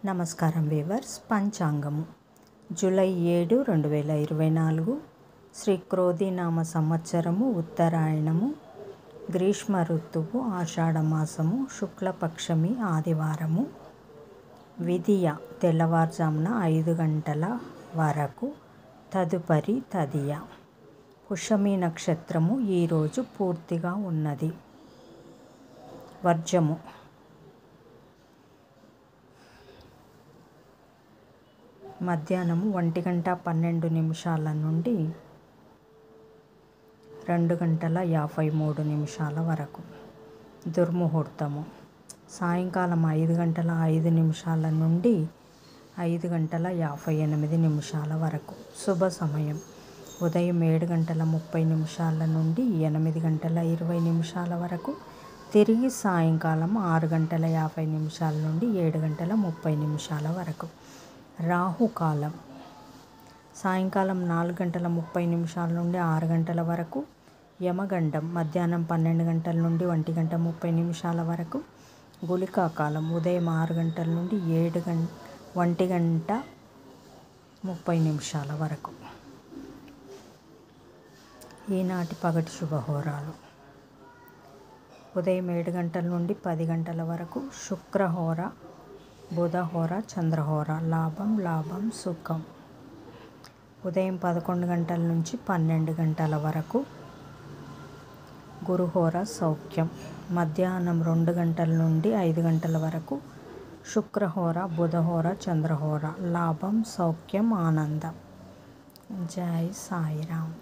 నమస్కారం weavers. పంచాంగము July 7, 2024 Shri క్రోధినామ సంవత్సరము, ఉత్తరాయణము, గ్రీష్మ ఋతువు, ఆషాఢమాసము, శుక్లపక్షమి, ఆదివారము. విధియ తెల్లవారుజామున 5 గంటల వరకు, తదుపరి తదియ. పుష్యమి నక్షత్రము ఈరోజు పూర్తిగా ఉన్నది. వర్జము మధ్యాహ్నము 1:12 నుండి 2:53 వరకు. దుర్ముహూర్తము సాయంకాలం 5:05 నుండి 5:58 వరకు. శుభ సమయం ఉదయం 7:30 నుండి 8:20 వరకు. తిరిగి సాయంకాలం 6:50 నుండి 7:30 వరకు. రాహుకాలం సాయంకాలం 4:30 నుండి 6 గంటల వరకు. యమగండం మధ్యాహ్నం 12 గంటల నుండి 1:30 వరకు. గుళికా కాలం ఉదయం 6 గంటల నుండి 1:30 వరకు. ఈనాటి పగటి శుభహోరాలు: ఉదయం 7 గంటల నుండి 10 గంటల వరకు శుక్రహోర, బుధహోర, చంద్రహోర. లాభం సుఖం. ఉదయం 11 గంటల నుంచి 12 గంటల వరకు గురుహోర, సౌఖ్యం. మధ్యాహ్నం 2 గంటల నుండి 5 గంటల వరకు శుక్రహోర, బుధహోర, చంద్రహోర. లాభం, సౌఖ్యం, ఆనందం. జై సాయిరామ్.